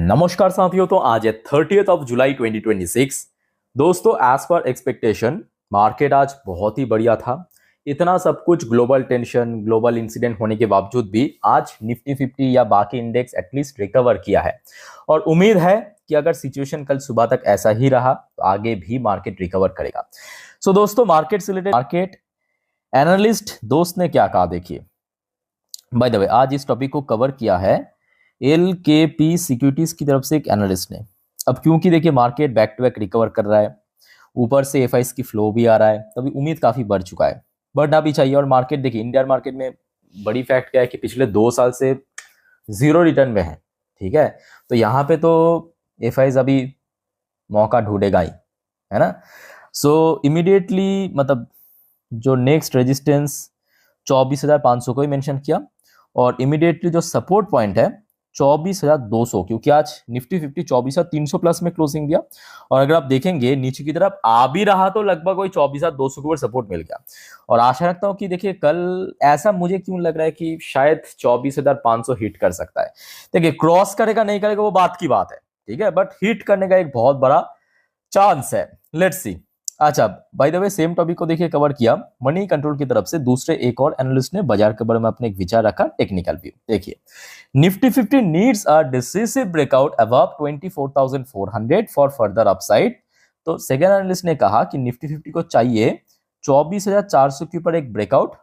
नमस्कार साथियों। तो आज है 30th ऑफ जुलाई 2026। दोस्तों, एज पर एक्सपेक्टेशन मार्केट आज बहुत ही बढ़िया था। इतना सब कुछ ग्लोबल टेंशन, ग्लोबल इंसिडेंट होने के बावजूद भी आज निफ्टी 50 या बाकी इंडेक्स एटलीस्ट रिकवर किया है और उम्मीद है कि अगर सिचुएशन कल सुबह तक ऐसा ही रहा तो आगे भी मार्केट रिकवर करेगा। सो दोस्तों, मार्केट से रिलेटेड मार्केट एनालिस्ट दोस्त ने क्या कहा, देखिए। बाय द वे, आज इस टॉपिक को कवर किया है LKP सिक्योरिटीज की तरफ से एक एनालिस्ट ने। अब क्योंकि देखिए market back to back recover कर रहा है, ऊपर से एफआईस की फ्लो भी आ रहा है, तभी उम्मीद काफी बढ़ चुका है, बढ़ना भी चाहिए। और मार्केट देखिए, इंडियन मार्केट में बड़ी फैक्ट क्या है कि पिछले 2 साल से जीरो रिटर्न में है, ठीक है। तो यहाँ पे तो एफआईस अभी मौका ढूंढेगा ही, है ना। सो इमीडिएटली मतलब जो नेक्स्ट रेजिस्टेंस 24,500 को ही मेंशन किया और इमीडिएटली जो सपोर्ट पॉइंट है 24,200, क्योंकि आज निफ्टी 50 24,300 प्लस में क्लोजिंग दिया। और अगर आप देखेंगे नीचे की तरफ आ भी रहा तो लगभग वही 24,200 के ऊपर सपोर्ट मिल गया। और आशा रखता हूं कि देखिए कल ऐसा मुझे क्यों लग रहा है कि शायद 24,500 हिट कर सकता है। देखिए क्रॉस करेगा नहीं करेगा वो बात की बात है, ठीक है, बट हिट करने का एक बहुत बड़ा चांस है। Let's see. अच्छा, by the way same topic को देखिए कवर किया मनी कंट्रोल की तरफ से दूसरे एक और एनालिस्ट ने बाजार के बारे में अपने एक विचार रखा, टेक्निकल व्यू। देखिए, Nifty 50 needs a decisive breakout above 24,400 for further upside. तो सेकंड एनालिस्ट ने कहा कि निफ्टी 50 को चाहिए 24,400 के ऊपर एक ब्रेकआउट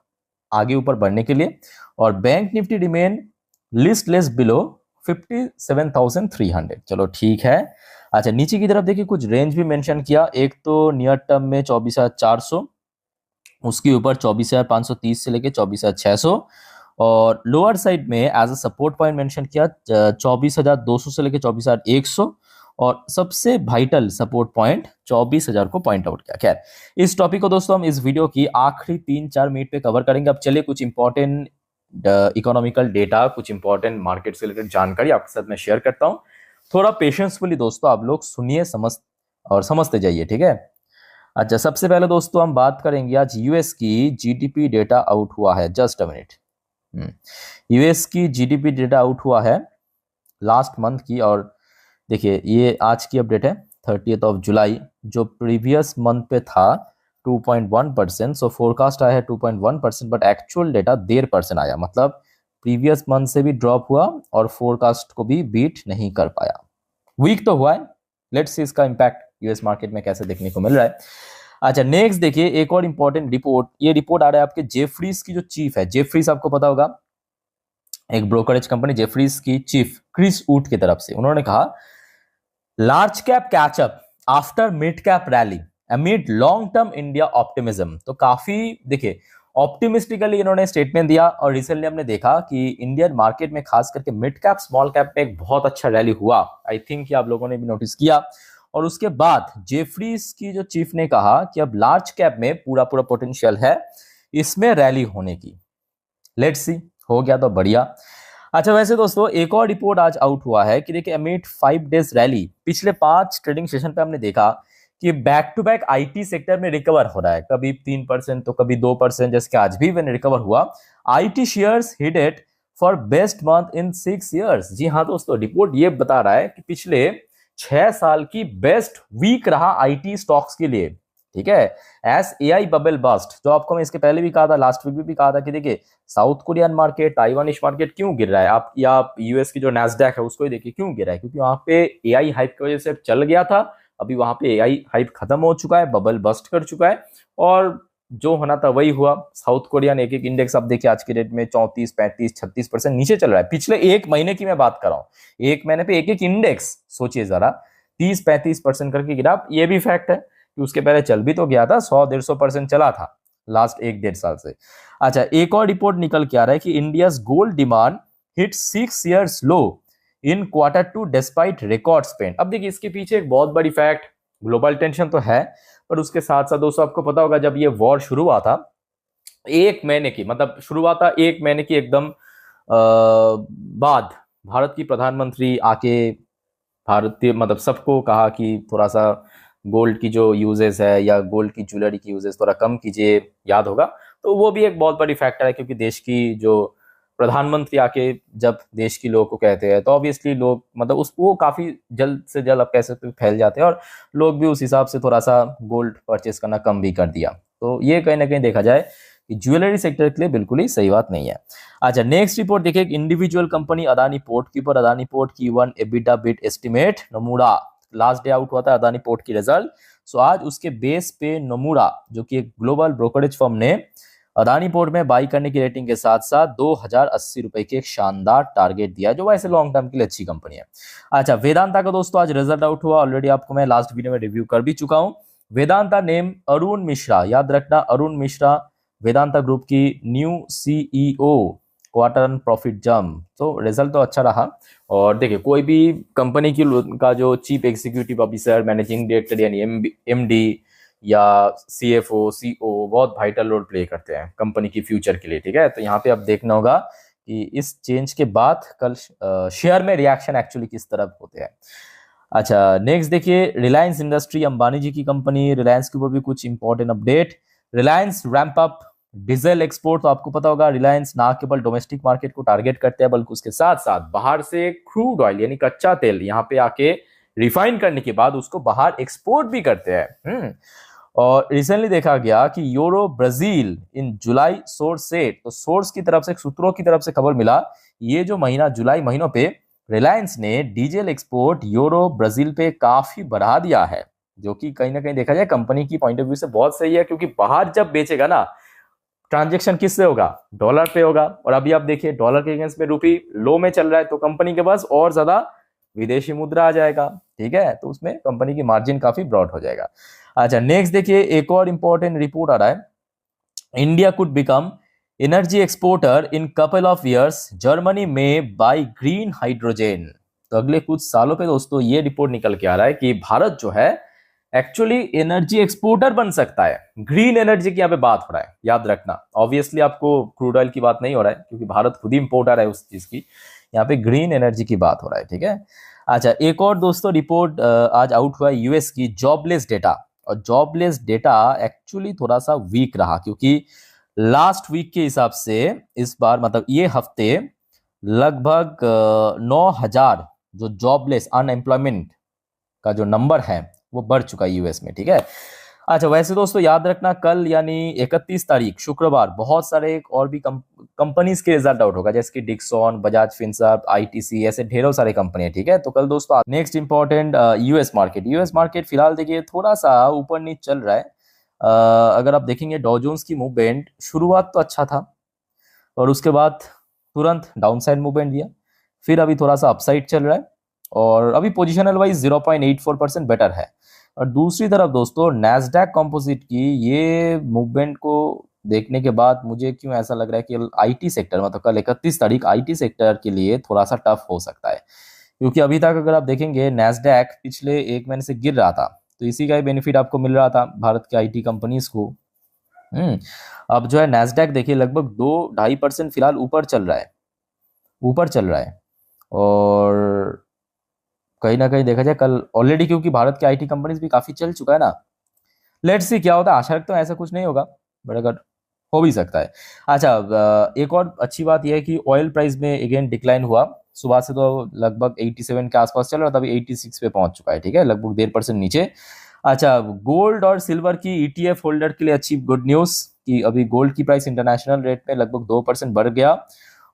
आगे ऊपर बढ़ने के लिए, और bank Nifty remain listless below 57,300। चलो ठीक है। अच्छा, नीचे की तरफ देखिए कुछ रेंज भी मेंशन किया। एक तो नियर टर्म में 24,400, उसके ऊपर 24,530 से लेके 24,600, और लोअर साइड में as a support point mention किया 24,200 से लेके 24,100, और सबसे वाइटल सपोर्ट पॉइंट 24,000 को पॉइंट आउट किया। खैर, इस टॉपिक को दोस्तों हम इस वीडियो की आखिरी 3-4 मिनट पे कवर करेंगे। अब चलिए कुछ इंपॉर्टेंट इकोनॉमिकल डेटा, कुछ इंपॉर्टेंट मार्केट से रिलेटेड जानकारी आपके साथ मैं शेयर करता हूं। थोड़ा पेशेंसफुली दोस्तों आप लोग सुनिए, समझते जाइए, ठीक है। अच्छा, सबसे पहले दोस्तों हम बात करेंगे आज यूएस की जीडीपी डेटा आउट हुआ है। Just a minute. यूएस की जीडीपी डेटा आउट हुआ है लास्ट मंथ की, और देखिए ये आज की अपडेट है 30th ऑफ जुलाई। जो प्रीवियस मंथ पे था 2.1%, सो फोरकास्ट आया है 2.1%, बट एक्चुअल डेटा 1.5% आया। मतलब प्रीवियस मंथ से भी ड्रॉप हुआ और फोरकास्ट को भी बीट नहीं कर पाया। वीक तो हुआ है। लेट्स सी इसका इंपैक्ट यूएस मार्केट में कैसे देखने को मिल रहा है। अच्छा, नेक्स्ट देखिए एक और इंपॉर्टेंट रिपोर्ट। ये रिपोर्ट आ रहा है आपके जेफरीज की जो चीफ है, जेफरीज आपको पता होगा, एक ब्रोकरेज कंपनी, जेफरीज की चीफ क्रिस वुड की तरफ से उन्होंने कहा large cap catch-up after mid cap rally amid long term India optimism. तो काफी देखिए ऑप्टिमिस्टिकली इन्होंने स्टेटमेंट दिया। और रिसेंटली हमने देखा कि इंडियन मार्केट में खास करके मिड कैप स्मॉल कैप में एक बहुत अच्छा रैली हुआ। आई थिंक आप लोगों ने भी नोटिस किया। और उसके बाद जेफरीज की जो चीफ ने कहा कि अब लार्ज कैप में पूरा पूरा पोटेंशियल है इसमें रैली होने की। लेट्स सी, हो गया तो बढ़िया। अच्छा, वैसे दोस्तों एक और रिपोर्ट आज आउट हुआ है कि देखिए अमिड 5 डेज रैली, पिछले 5 ट्रेडिंग सेशन पे हमने देखा कि back to back IT sector में रिकवर हो रहा है, कभी 3% तो कभी 2%, जैसे कि आज भी when रिकवर हुआ। IT shares hit it for best month in 6 years। जी हाँ दोस्तों, रिपोर्ट ये बता रहा है कि पिछले 6 साल की बेस्ट वीक रहा आईटी स्टॉक्स के लिए, ठीक है। एस एआई बबल बस्ट, जो आपको मैं इसके पहले भी कहा था, लास्ट वीक भी कहा था कि देखिए साउथ कोरियन मार्केट, ताइवानिश मार्केट क्यों गिर रहा है, आप या यूएस की जो नैस्डैक है उसको ही देखिए क्यों गिर रहा है, क्योंकि वहां पे एआई हाइप की वजह से चल गया था। अभी वहां पे एआई हाइप खत्म हो चुका है, बबल बस्ट कर चुका है, और जो होना था वही हुआ। साउथ कोरियन एक एक इंडेक्स आप देखिए आज के डेट में 34, 35, 36% नीचे चल रहा है। पिछले एक महीने की मैं बात कर रहा हूँ, एक महीने पे एक एक इंडेक्स सोचिए जरा 30-35% करके गिरा। ये भी फैक्ट है कि उसके पहले चल भी तो गया था, 100-150% चला था लास्ट 1-1.5 साल से। अच्छा, एक और रिपोर्ट निकल के आ रहा है कि India's gold demand hit 6 years लो इन Q2 डिस्पाइट रिकॉर्ड स्पेंड। अब देखिए इसके पीछे एक बहुत बड़ी फैक्ट, ग्लोबल टेंशन तो है, पर उसके साथ साथ दोस्तों आपको पता होगा जब ये वॉर शुरू हुआ था, एक महीने की मतलब शुरू हुआ था, एक महीने की एकदम बाद भारत की प्रधानमंत्री आके भारतीय मतलब सबको कहा कि थोड़ा सा गोल्ड की जो यूजेस है या गोल्ड की ज्वेलरी की यूजेस थोड़ा कम कीजिए, याद होगा। तो वो भी एक बहुत बड़ी फैक्टर है, क्योंकि देश की जो प्रधानमंत्री आके जब देश के लोगों को कहते हैं तो ऑब्वियसली लोग मतलब उस वो काफी जल्द से जल्द आप कह सकते हो फैल जाते हैं, और लोग भी उस हिसाब से थोड़ा सा गोल्ड परचेस करना कम भी कर दिया। तो ये कहीं ना कहीं देखा जाए कि ज्वेलरी सेक्टर के लिए बिल्कुल ही सही बात नहीं है। अच्छा, नेक्स्ट रिपोर्ट देखिए, इंडिविजुअल कंपनी अदानी पोर्ट की ऊपर, अदानी पोर्ट की one EBITDA bit estimate नमूरा, last day out हुआ था अदानी पोर्ट की रिजल्ट। सो आज उसके बेस पे नमूरा जो कि एक ग्लोबल ब्रोकरेज फर्म ने अदानी पोर्ट में बाई करने की रेटिंग के साथ साथ 2080 रुपए की एक शानदार टारगेट दिया, जो वैसे लॉन्ग टर्म के लिए अच्छी कंपनी है। अच्छा, वेदांता का दोस्तों आज रिजल्ट आउट हुआ, ऑलरेडी आपको मैं लास्ट वीडियो में रिव्यू कर भी चुका हूं। वेदांता नेम अरुण मिश्रा, याद रखना अरुण मिश्रा वेदांता ग्रुप की new CEO, quarter and profit jump. तो रिजल्ट तो अच्छा रहा। और देखिए, कोई भी कंपनी की का जो chief executive officer, managing director यानी एमडी या सीएफओ, सीओ बहुत वाइटल रोल प्ले करते हैं कंपनी की फ्यूचर के लिए, ठीक है। तो यहाँ पे अब देखना होगा कि इस चेंज के बाद कल शेयर में रिएक्शन एक्चुअली किस तरह होते हैं। अच्छा, नेक्स्ट देखिए, रिलायंस इंडस्ट्री, अंबानी जी की कंपनी, रिलायंस के ऊपर भी कुछ important update. Reliance ramp up diesel export. तो आपको पता होगा रिलायंस ना केवल डोमेस्टिक मार्केट को टारगेट करते हैं बल्कि उसके साथ साथ बाहर से क्रूड ऑयल यानी कच्चा तेल यहाँ पे आके रिफाइन करने के बाद उसको बाहर एक्सपोर्ट भी करते हैं। और रिसेंटली देखा गया कि यूरो ब्राजील इन जुलाई सोर्स से, तो सोर्स की तरफ से, सूत्रों की तरफ से खबर मिला, ये जो महीना जुलाई महीनों पे रिलायंस ने डीजल एक्सपोर्ट यूरो ब्राजील पे काफी बढ़ा दिया है, जो कि कहीं ना कहीं देखा जाए कंपनी की पॉइंट ऑफ व्यू से बहुत सही है, क्योंकि बाहर जब बेचेगा ना, ट्रांजेक्शन किससे होगा, डॉलर पे होगा। और अभी आप देखिए डॉलर के अगेंस्ट में रूपी लो में चल रहा है, तो कंपनी के पास और ज्यादा विदेशी मुद्रा आ जाएगा, ठीक है। तो उसमें कंपनी की मार्जिन काफी ब्रॉड हो जाएगा। अच्छा, नेक्स्ट देखिए, एक और इंपॉर्टेंट रिपोर्ट आ रहा है, India could become energy exporter in couple of years, Germany में बाय ग्रीन हाइड्रोजन। तो अगले कुछ सालों पे दोस्तों ये रिपोर्ट निकल के आ रहा है कि भारत जो है एक्चुअली एनर्जी एक्सपोर्टर बन सकता है। ग्रीन एनर्जी की यहाँ पे बात हो रहा है, याद रखना। ऑब्वियसली आपको क्रूड ऑयल की बात नहीं हो रहा है, क्योंकि भारत खुद ही इंपोर्टर है उस चीज की। यहाँ पे ग्रीन एनर्जी की बात हो रहा है, ठीक है। अच्छा, एक और दोस्तों रिपोर्ट आज आउट हुआ है यूएस की, जॉबलेस डेटा। और जॉबलेस डेटा एक्चुअली थोड़ा सा वीक रहा, क्योंकि लास्ट वीक के हिसाब से इस बार मतलब ये हफ्ते लगभग 9,000 जो जॉबलेस अनएम्प्लॉयमेंट का जो नंबर है वो बढ़ चुका है यूएस में, ठीक है। अच्छा, वैसे दोस्तों याद रखना कल यानी 31 तारीख शुक्रवार बहुत सारे और भी कंपनीज के रिजल्ट आउट होगा, जैसे कि डिक्सॉन, बजाज फिनसर्व, आईटीसी, ऐसे ढेरों सारे कंपनी है, ठीक है। तो कल दोस्तों नेक्स्ट इंपॉर्टेंट यूएस मार्केट फिलहाल देखिए थोड़ा सा ऊपर नीचे चल रहा है। अगर आप देखेंगे डॉ जोन्स की मूवमेंट शुरुआत तो अच्छा था और उसके बाद तुरंत डाउनसाइड मूवमेंट दिया, फिर अभी थोड़ा सा अपसाइड चल रहा है और अभी पोजिशनल वाइज 0.84% बेटर है। और दूसरी तरफ दोस्तों नैस्डैक कंपोजिट की ये मूवमेंट को देखने के बाद मुझे क्यों ऐसा लग रहा है कि आईटी सेक्टर मतलब कल 31 तारीख आईटी सेक्टर के लिए थोड़ा सा टफ हो सकता है, क्योंकि अभी तक अगर आप देखेंगे नैस्डैक पिछले एक महीने से गिर रहा था, तो इसी का ही बेनिफिट आपको मिल रहा था भारत के आईटी कंपनीज को। अब जो है नैस्डैक देखिए लगभग 2-2.5% फिलहाल ऊपर चल रहा है और कहीं ना कहीं देखा जाए कल ऑलरेडी, क्योंकि भारत के आईटी कंपनीज भी काफी चल चुका है ना। लेट्स सी क्या होता है, आशा रखता हूँ ऐसा कुछ नहीं होगा, बट अगर हो भी सकता है। अच्छा, एक और अच्छी बात यह है कि ऑयल प्राइस में अगेन डिक्लाइन हुआ, सुबह से तो लगभग 87 के आसपास चल रहा था, अभी 86 पे पहुंच चुका है, ठीक है, लगभग 1.5% नीचे। अच्छा, गोल्ड और सिल्वर की ईटीएफ होल्डर के लिए अच्छी गुड न्यूज कि अभी गोल्ड की प्राइस इंटरनेशनल रेट में लगभग 2% बढ़ गया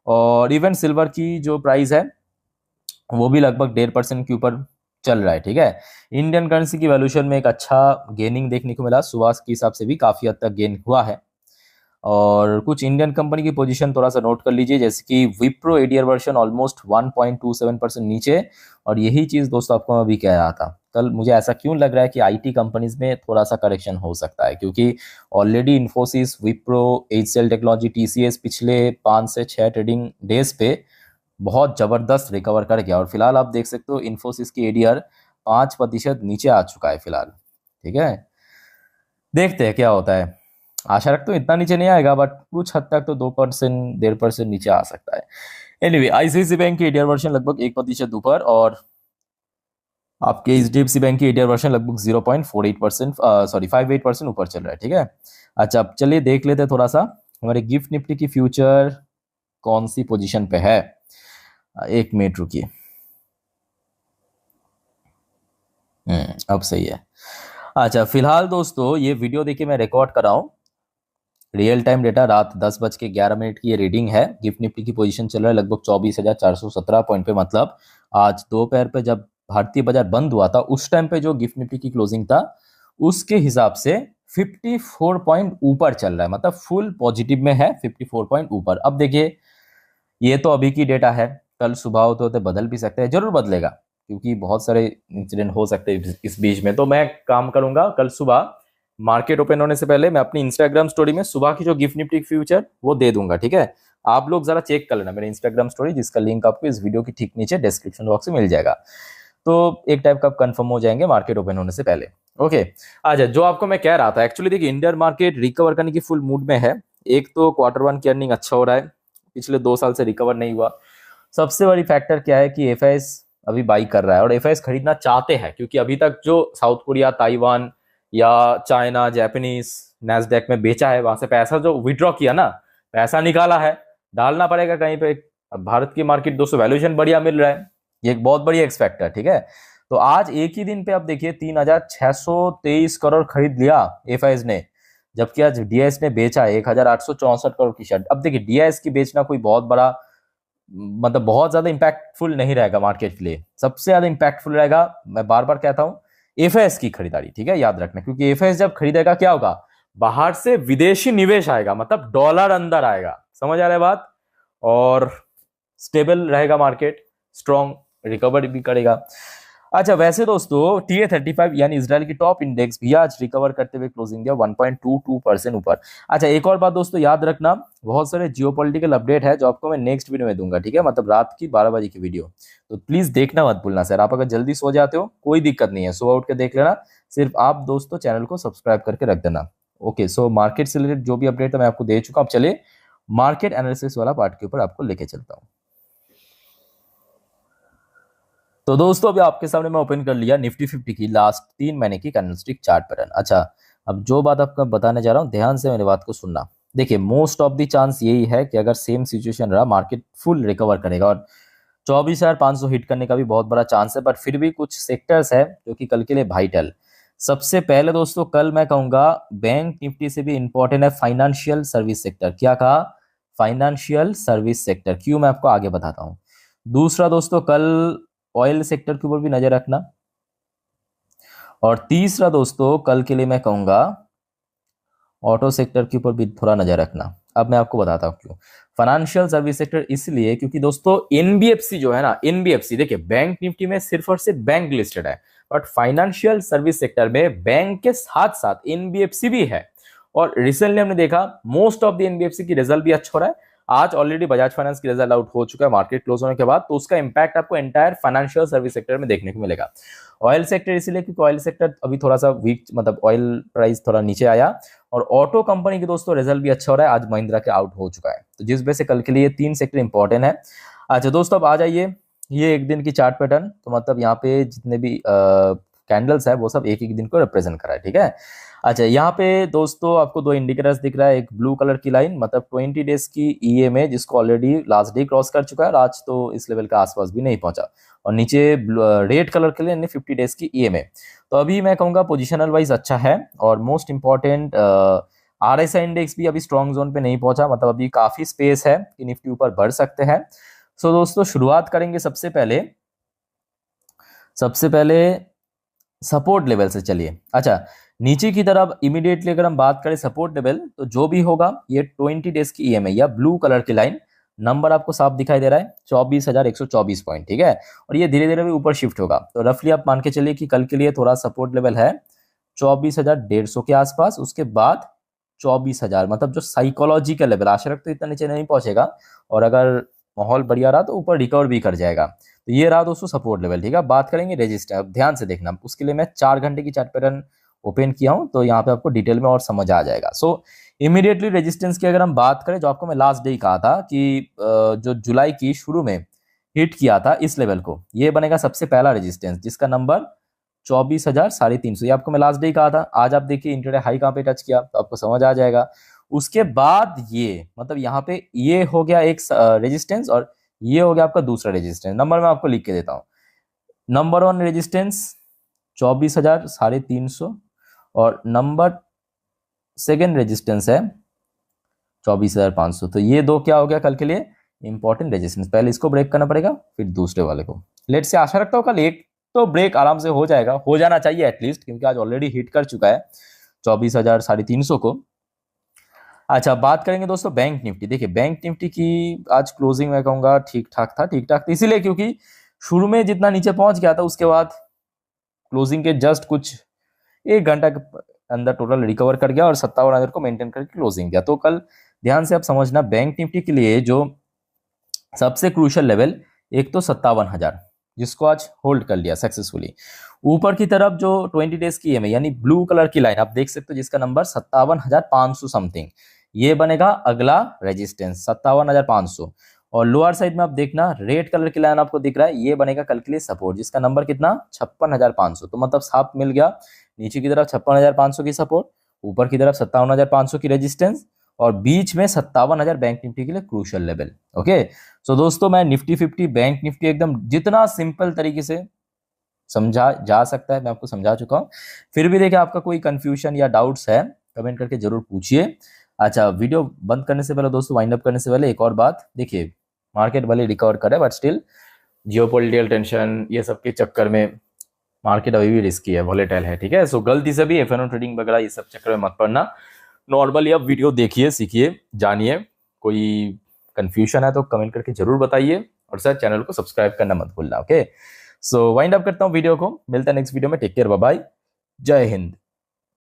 और इवन सिल्वर की जो प्राइस है वो भी लगभग 1.5% के ऊपर चल रहा है, ठीक है। इंडियन करेंसी की वैल्यूएशन में एक अच्छा गेनिंग देखने को मिला, सुबह के हिसाब से भी काफी हद तक गेन हुआ है। और कुछ इंडियन कंपनी की पोजीशन थोड़ा सा नोट कर लीजिए, जैसे कि विप्रो एडीआर वर्जन ऑलमोस्ट 1.27% नीचे। और यही चीज दोस्तों आपको मैं अभी कह रहा था, कल मुझे ऐसा क्यों लग रहा है कि आईटी कंपनीज में थोड़ा सा करेक्शन हो सकता है, क्योंकि already Infosys, Wipro, HCL technology, TCS पिछले 5 से 6 ट्रेडिंग डेज पे बहुत जबरदस्त रिकवर कर गया और फिलहाल आप देख सकते हो इन्फोसिस की एडीआर 5% नीचे आ चुका है फिलहाल, ठीक है। देखते हैं क्या होता है, आशा रखता हूँ इतना नीचे नहीं आएगा, बट कुछ हद तक तो 2%, 1.5% नीचे आ सकता है। एनीवे, आईसीआईसी बैंक की एडीआर वर्जन लगभग 1% ऊपर और आपके एचडीएफसी बैंक की एडीआर वर्जन लगभग 0.48% 58% ऊपर चल रहा है, ठीक है। अच्छा, अब चलिए देख लेते हैं थोड़ा सा हमारे गिफ्ट निफ्टी की फ्यूचर कौन सी पोजीशन पे है, एक मिनट रुकिए। अब सही है। अच्छा, फिलहाल दोस्तों ये वीडियो देखिए मैं रिकॉर्ड कर रहा हूँ, रियल टाइम डेटा रात 10:11 की ये रीडिंग है। गिफ्ट निफ्टी की पोजीशन चल रहा है लगभग 24,417 पॉइंट पे, मतलब आज दोपहर पे जब भारतीय बाजार बंद हुआ था उस टाइम पे जो गिफ्ट निफ्टी की क्लोजिंग था उसके हिसाब से 54 पॉइंट ऊपर चल रहा है, मतलब फुल पॉजिटिव में है, 54 पॉइंट ऊपर। अब देखिए ये तो अभी की डेटा है, कल सुबह होते होते बदल भी सकता है, जरूर बदलेगा क्योंकि बहुत सारे इंसिडेंट हो सकते हैं इस बीच में। तो मैं काम करूंगा कल सुबह मार्केट ओपन होने से पहले मैं अपनी इंस्टाग्राम स्टोरी में सुबह की जो गिफ्ट निफ्टी फ्यूचर वो दे दूंगा, ठीक है। आप लोग जरा चेक कर लेना मेरे इंस्टाग्राम स्टोरी, जिसका लिंक आपको इस वीडियो की ठीक नीचे डिस्क्रिप्शन बॉक्स में मिल जाएगा। तो एक टाइप का आप कंफर्म हो जाएंगे मार्केट ओपन होने से पहले। ओके, अच्छा जो आपको मैं कह रहा था, एक्चुअली देखिए इंडियन मार्केट रिकवर करने की फुल मूड में है। एक तो Q1 की अर्निंग अच्छा हो रहा है, पिछले 2 साल से रिकवर नहीं हुआ। सबसे बड़ी फैक्टर क्या है कि एफआईएस अभी बाई कर रहा है और एफआईएस खरीदना चाहते हैं, क्योंकि अभी तक जो साउथ कोरिया, ताइवान या चाइना, जापानीज नैस्डैक में बेचा है, वहां से पैसा जो विड्रॉ किया ना, पैसा निकाला है, डालना पड़ेगा कहीं पे। अब भारत की मार्केट 200 वैल्यूएशन बढ़िया मिल रहा है, ये एक बहुत बड़ी एक्स फैक्टर, ठीक है। तो आज एक ही दिन पे आप देखिए 3,623 करोड़ खरीद लिया एफआईएस ने, जबकि आज डीआईएस ने बेचा 1,864 करोड़ की शर्ट। अब देखिए डीआईएस की बेचना कोई बहुत बड़ा, मतलब बहुत ज्यादा इंपैक्टफुल नहीं रहेगा मार्केट के लिए। सबसे ज्यादा इंपैक्टफुल रहेगा, मैं बार बार कहता हूं, एफआईएस की खरीदारी, ठीक है, याद रखना। क्योंकि एफआईएस जब खरीदेगा क्या होगा, बाहर से विदेशी निवेश आएगा, मतलब डॉलर अंदर आएगा, समझ आ रहा है बात, और स्टेबल रहेगा मार्केट, स्ट्रॉन्ग रिकवर भी करेगा। अच्छा वैसे दोस्तों TA35 यानी इजराइल की टॉप इंडेक्स भी आज रिकवर करते हुए क्लोजिंग दिया 1.22% ऊपर। अच्छा एक और बात दोस्तों याद रखना, बहुत सारे जियोपॉलिटिकल अपडेट है जो आपको मैं नेक्स्ट वीडियो में दूंगा, ठीक है, मतलब रात की 12 बजे की वीडियो, तो प्लीज देखना मत भूलना सर। आप अगर जल्दी सो जाते हो कोई दिक्कत नहीं है, सुबह उठ के देख लेना, सिर्फ आप दोस्तों चैनल को सब्सक्राइब करके रख देना। ओके, सो मार्केट से रिलेटेड जो भी अपडेट है मैं आपको दे चुका हूं। अब चलिए मार्केट एनालिसिस वाला पार्ट के ऊपर आपको लेके चलता हूं। तो दोस्तों अभी आपके सामने मैं ओपन कर लिया निफ्टी 50 की लास्ट 3 महीने की कैंडलस्टिक चार्ट पैटर्न। अच्छा अब जो बात आपको बताने जा रहा हूँ ध्यान से मेरी बात को सुनना। देखिए मोस्ट ऑफ द चांस यही है कि अगर सेम सिचुएशन रहा मार्केट फुल रिकवर करेगा और 24,500 हिट करने का भी बहुत बड़ा चांस है, बट फिर भी कुछ सेक्टर्स है जो कि कल के लिए वाइटल। सबसे पहले दोस्तों कल मैं कहूंगा बैंक निफ्टी से भी इंपॉर्टेंट है फाइनेंशियल सर्विस सेक्टर। क्या कहा? Financial service sector. क्यों, मैं आपको आगे बताता हूँ। दूसरा दोस्तों कल ऑयल सेक्टर के ऊपर भी नजर रखना, और तीसरा दोस्तों कल के लिए मैं कहूंगा ऑटो सेक्टर के ऊपर भी थोड़ा नजर रखना। अब मैं आपको बताता हूं क्यों। फाइनेंशियल सर्विस सेक्टर इसलिए क्योंकि दोस्तों एनबीएफसी जो है ना, एनबीएफसी देखिए बैंक निफ्टी में सिर्फ और सिर्फ बैंक लिस्टेड है, बट फाइनेंशियल सर्विस सेक्टर में बैंक के साथ साथ एनबीएफसी भी है। और रिसेंटली हमने देखा मोस्ट ऑफ द एनबीएफसी की रिजल्ट भी अच्छा हो रहा है। आज ऑलरेडी बजाज फाइनेंस की रिजल्ट आउट हो चुका है मार्केट क्लोज होने के बाद, तो उसका इंपैक्ट आपको एंटायर फाइनेंशियल सर्विस सेक्टर में देखने को मिलेगा। ऑयल सेक्टर इसलिए क्योंकि ऑयल सेक्टर अभी थोड़ा सा वीक, मतलब ऑयल प्राइस थोड़ा नीचे आया, और ऑटो कंपनी के दोस्तों रिजल्ट भी अच्छा हो रहा है, आज महिंद्रा के आउट हो चुका है, तो जिस वजह से कल के लिए 3 सेक्टर इंपॉर्टेंट है। अच्छा दोस्तों अब आ जाइए, ये एक दिन की चार्ट पैटर्न, तो मतलब यहाँ पे जितने भी कैंडल्स है वो सब एक एक दिन को रिप्रेजेंट कर रहा है, ठीक है। अच्छा यहाँ पे दोस्तों आपको 2 इंडिकेटर्स दिख रहा है, एक ब्लू कलर की लाइन मतलब 20 डेज की ईएमए जिसको ऑलरेडी लास्ट डे क्रॉस कर चुका है, आज तो इस लेवल के आसपास भी नहीं पहुंचा, और नीचे रेड कलर के लिए 50 डेज की ईएमए। तो अभी मैं कहूँगा पोजिशनल वाइज अच्छा है, और मोस्ट इंपॉर्टेंट RSI इंडेक्स भी अभी स्ट्रॉन्ग जोन पे नहीं पहुंचा, मतलब अभी काफी स्पेस है कि निफ्टी ऊपर बढ़ सकते हैं। सो दोस्तों शुरुआत करेंगे सबसे पहले सपोर्ट लेवल से। चलिए अच्छा नीचे की तरफ इमीडिएटली अगर हम बात करें सपोर्ट लेवल, तो जो भी होगा ये 20 डेज की ईएमआई या ब्लू कलर की लाइन, नंबर आपको साफ दिखाई दे रहा है 24,124 पॉइंट, ठीक है, और ये धीरे धीरे भी ऊपर शिफ्ट होगा। तो रफली आप मान के चलिए कि कल के लिए थोड़ा सपोर्ट लेवल है 24,150 के आसपास, उसके बाद 24,000, मतलब जो साइकोलॉजिकल लेवल, आशा रखते तो इतना नीचे नहीं पहुंचेगा, और अगर माहौल बढ़िया रहा तो ऊपर रिकवर भी कर जाएगा। तो ये रहा दोस्तों सपोर्ट लेवल, ठीक है। बात करेंगे रेजिस्टेंस, अब ध्यान से देखना, उसके लिए मैं 4 घंटे की चार्ट पैटर्न ओपन किया हूं, तो यहाँ पे आपको डिटेल में और समझ आ जाएगा। सो इमीडिएटली रेजिस्टेंस की अगर हम बात करें, जो आपको मैं लास्ट डे कहा था कि जो जुलाई की शुरू में हिट किया था इस लेवल को, ये बनेगा सबसे पहला रेजिस्टेंस जिसका नंबर 24,350, ये आपको मैं लास्ट डे कहा था। आज आप देखिए इंट्राडे हाई कहाँ पे टच किया, तो आपको समझ आ जाएगा उसके बाद ये मतलब यहाँ पे ये हो गया एक रेजिस्टेंस और ये हो गया आपका दूसरा रेजिस्टेंस। नंबर मैं आपको लिख के देता हूँ। नंबर 1 रेजिस्टेंस 24,350 और नंबर सेकेंड रेजिस्टेंस है 24,500। तो ये दो क्या हो गया कल के लिए इंपॉर्टेंट रेजिस्टेंस। पहले इसको ब्रेक करना पड़ेगा फिर दूसरे वाले को। लेट से आशा रखता हूँ कल एक तो ब्रेक आराम से हो जाएगा, हो जाना चाहिए एटलीस्ट, क्योंकि आज ऑलरेडी हिट कर चुका है 24,350 को। अच्छा, बात करेंगे दोस्तों बैंक निफ्टी। देखिए बैंक निफ्टी की आज क्लोजिंग मैं कहूंगा ठीक ठाक था। ठीक ठाक इसीलिए क्योंकि शुरू में जितना नीचे पहुंच गया था उसके बाद क्लोजिंग के जस्ट कुछ 1 घंटा के अंदर टोटल रिकवर कर गया और 57,000 को मेंटेन करके क्लोजिंग किया। तो कल ध्यान से आप समझना, बैंक निफ्टी के लिए जो सबसे क्रूशियल लेवल एक तो 57,000 जिसको आज होल्ड कर लिया सक्सेसफुली। ऊपर की तरफ जो 20 डेज की है यानी ब्लू कलर की लाइन आप देख सकते हो जिसका नंबर 57,500 समथिंग, ये बनेगा अगला रेजिस्टेंस 57,500। और लोअर साइड में आप देखना रेड कलर की लाइन आपको दिख रहा है, ये बनेगा कल के लिए सपोर्ट जिसका नंबर कितना 56,500। तो मतलब साफ मिल गया, नीचे की तरफ 56,500 की सपोर्ट, ऊपर की तरफ 57,500 की रेजिस्टेंस और बीच में 57,000 बैंक निफ्टी के लिए क्रूशियल लेवल। ओके, सो दोस्तों मैं निफ्टी 50 बैंक निफ्टी एकदम जितना सिंपल तरीके से समझा जा सकता है मैं आपको समझा चुका हूं। फिर भी देखिए आपका कोई कंफ्यूजन या डाउट्स है कमेंट करके जरूर पूछिए। अच्छा, वीडियो बंद करने से पहले दोस्तों, वाइंड अप करने से पहले एक और बात, देखिए मार्केट भले रिकवर करे बट स्टिल जियोपॉलिटिकल टेंशन ये सब के चक्कर में मार्केट अभी भी रिस्की है, वॉलेटाइल है। ठीक है, सो गलती से भी एफएनओ ट्रेडिंग वगैरह ये सब चक्कर में मत पड़ना। नॉर्मली आप वीडियो देखिए, सीखिए, जानिए। कोई कंफ्यूजन है तो कमेंट करके जरूर बताइए और सर चैनल को सब्सक्राइब करना मत भूलना। ओके, सो वाइंड अप करता हूँ वीडियो को, मिलता है नेक्स्ट वीडियो में। टेक केयर, बाय बाय, जय हिंद।